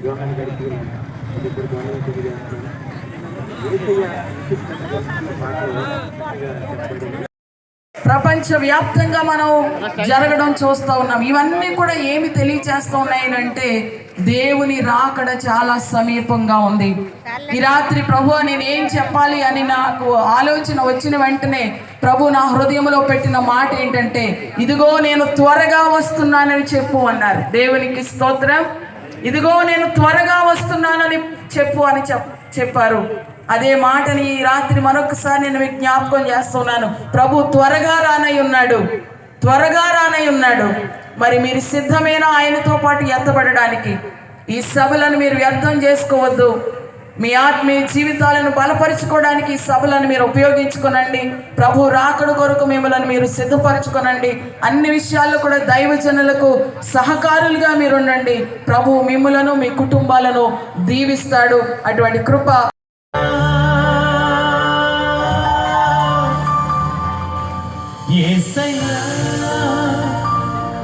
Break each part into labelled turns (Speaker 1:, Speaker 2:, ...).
Speaker 1: యోహాన్ గారికి ఇప్పుడు గవర్నమెంట్ తెలియజేస్తున్నాను.
Speaker 2: ప్రపంచవ్యాప్తంగా మనం జరగడం చూస్తూ ఉన్నాం. ఇవన్నీ కూడా ఏమి తెలియచేస్తూ ఉన్నాయనంటే దేవుని రాకడ చాలా సమీపంగా ఉంది. ఈ రాత్రి ప్రభు నేను ఏం చెప్పాలి అని నాకు ఆలోచన వచ్చిన వెంటనే ప్రభు నా హృదయంలో పెట్టిన మాట ఏంటంటే, ఇదిగో నేను త్వరగా వస్తున్నానని చెప్పు అన్నారు. దేవునికి స్తోత్రం. ఇదిగో నేను త్వరగా వస్తున్నానని చెప్పు అని చెప్పారు. అదే మాటని ఈ రాత్రి మరొకసారి నేను జ్ఞాపకం చేస్తున్నాను. ప్రభు త్వరగా రానై ఉన్నాడు, త్వరగా రానై ఉన్నాడు. మరి మీరు సిద్ధమైన ఆయనతో పాటు ఎత్తబడడానికి ఈ సభలను మీరు వ్యర్థం చేసుకోవద్దు. మీ ఆత్మీయ జీవితాలను బలపరుచుకోవడానికి ఈ సభలను మీరు ఉపయోగించుకోనండి. ప్రభు రాకడ కొరకు మిమ్మల్ని మీరు సిద్ధపరచుకోనండి. అన్ని విషయాల్లో కూడా దైవజనులకు సహకారులుగా మీరు ఉండండి. ప్రభు మిమ్మలను మీ కుటుంబాలను దీవిస్తాడు. అటువంటి కృప
Speaker 3: యేసయ్యా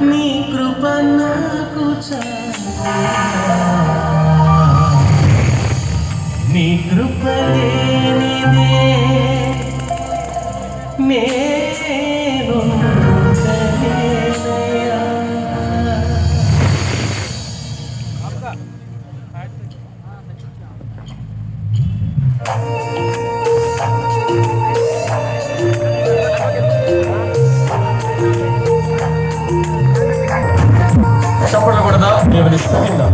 Speaker 3: నీ కృప నాకు నీ కృప లేనిదే నేను ఉండలేనయ్యా. చప్పట్లు కొడదా దేవుని స్తుతిద్దాం.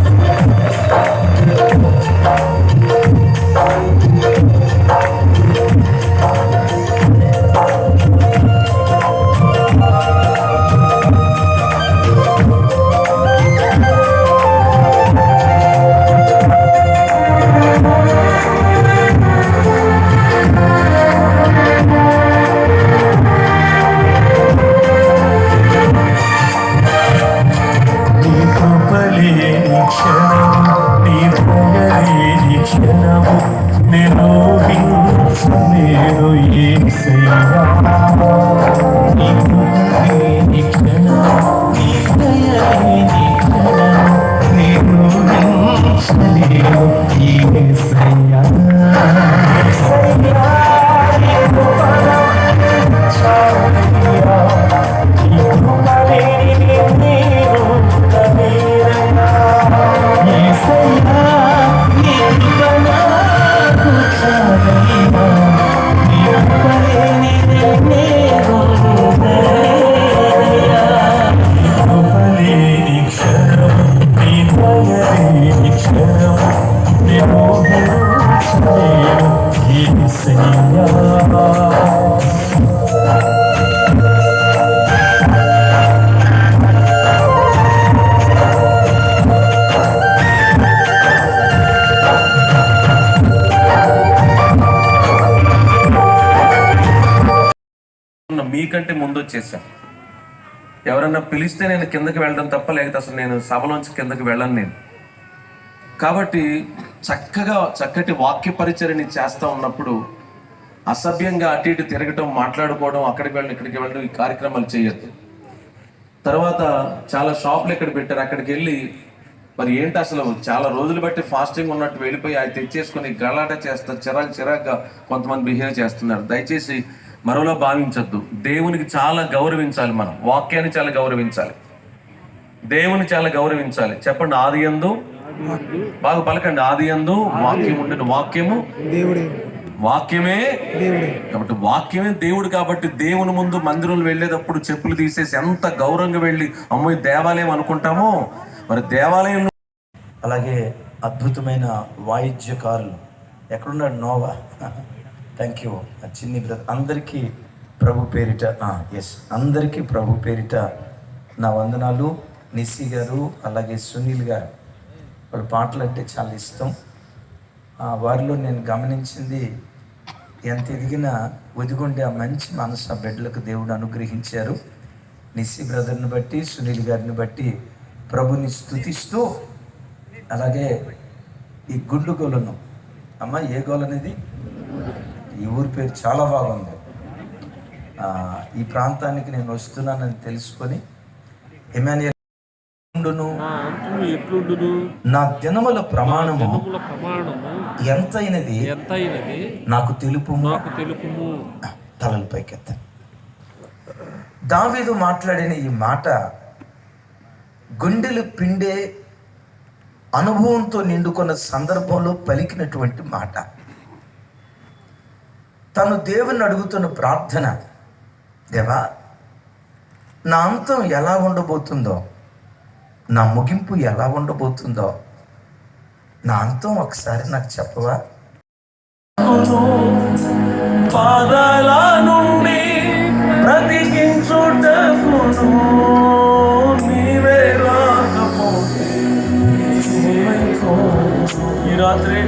Speaker 4: మీకంటే ముందు వచ్చేసాను. ఎవరన్నా పిలిస్తే నేను కిందకి వెళ్ళడం తప్ప, లేకపోతే అసలు నేను సభలోంచి కిందకి వెళ్ళను నేను. కాబట్టి చక్కటి వాక్య పరిచర్ని చేస్తూ ఉన్నప్పుడు అసభ్యంగా అటు ఇటు తిరగటం, మాట్లాడుకోవడం, అక్కడికి వెళ్ళడం ఇక్కడికి వెళ్ళడం, ఈ కార్యక్రమాలు చేయొద్దు. తర్వాత చాలా షాపులు ఎక్కడ పెట్టారు, అక్కడికి వెళ్ళి మరి ఏంటి అసలు చాలా రోజులు బట్టి ఫాస్టింగ్ ఉన్నట్టు వెళ్ళిపోయి అది తెచ్చేసుకొని గలాట చేస్తారు, చిరాగ్గా కొంతమంది బిహేవ్ చేస్తున్నారు. దయచేసి మరోలా భావించద్దు. దేవునికి చాలా గౌరవించాలి, మనం వాక్యాన్ని చాలా గౌరవించాలి, దేవుని చాలా గౌరవించాలి. చెప్పండి, ఆది యందు బాగా పలకండి, ఆది యందు వాక్యం ఉండేది, వాక్యము వాక్యమే కాబట్టి వాక్యమే దేవుడు. కాబట్టి దేవుని ముందు మందిరంలో వెళ్ళేటప్పుడు చెప్పులు తీసేసి ఎంత గౌరవంగా వెళ్ళి అమ్మో దేవాలయం అనుకుంటామో, మరి దేవాలయంలో
Speaker 3: అలాగే అద్భుతమైన వాయిద్యకారులు ఎక్కడున్నాడు? నోవా. థ్యాంక్ యూ చిన్ని బ్రదర్. అందరికీ ప్రభు పేరిట అందరికీ ప్రభు పేరిట నా వందనాలు. నిస్సి గారు అలాగే సునీల్ గారు, వాళ్ళ పాటలు అంటే చాలా ఇష్టం. వారిలో నేను గమనించింది, ఎంత ఎదిగినా ఒదిగుండే ఆ మంచి మనసు ఆ బిడ్డలకు దేవుడు అనుగ్రహించారు. నిస్సి బ్రదర్ని బట్టి, సునీల్ గారిని బట్టి ప్రభుని స్తుతిస్తూ, అలాగే ఈ గుండు గోలను, అమ్మ ఏ గోల్ అనేది, ఈ ఊరి పేరు చాలా బాగుంది. ఈ ప్రాంతానికి నేను వస్తున్నానని తెలుసుకొని ఎమాన్యుయల్
Speaker 5: ఎట్లుండును?
Speaker 3: నా దినముల ప్రమాణము
Speaker 5: దినముల ప్రమాణము
Speaker 3: ఎంతైనది
Speaker 5: ఎంతైనది
Speaker 3: నాకు తెలుపుము.
Speaker 5: నాకు తెలుపుము.
Speaker 3: తలలు పైకెత్త. దావీదు మాట్లాడిన ఈ మాట గుండెలు పిండే అనుభవంతో నిండుకున్న సందర్భంలో పలికినటువంటి మాట. తను దేవుని అడుగుతున్న ప్రార్థన, దేవా నా అంతం ఎలా ఉండబోతుందో, నా ముగింపు ఎలా ఉండబోతుందో, నా అంతం ఒకసారి నాకు చెప్పవా?
Speaker 4: పాదాల నుండి బ్రతికించుటకును నీవే రాకపోతే ఈ రాత్రి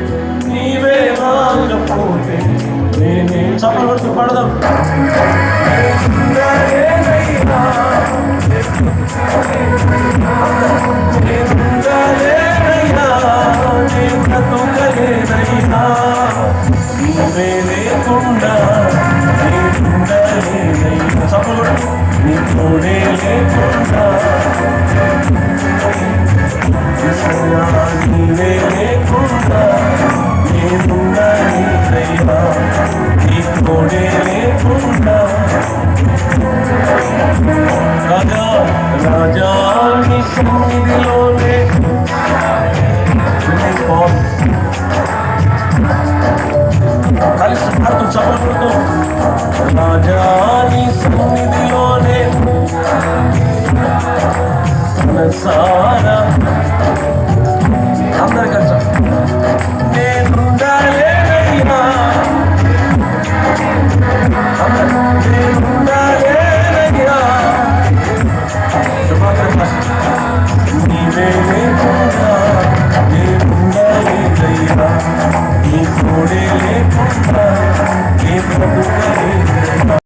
Speaker 4: నీవే రాకపోతే నేనే చప్పట్లు పడదాం. నీవే లేకుండా చప్పట్లు నీ తోడే లేకుండా నీవే లేకుండా నేనుండలేదయ్యా, నీ తోడే లేకుండా. రాజా రాజా నీ సన్నిధిలోనే కలిసి పాడుతూ చప్పట్లతో రాజా నీ సన్నిధిలోనే మనసారా అందరు కలిసి నేనుండలేనయ్యా, నేనుండలేనయ్యా, నీవే లేకుండా నేనుండలేదయ్యా, నీ తోడే లేకుండా నీ బ్రతుకలేదయ్యా.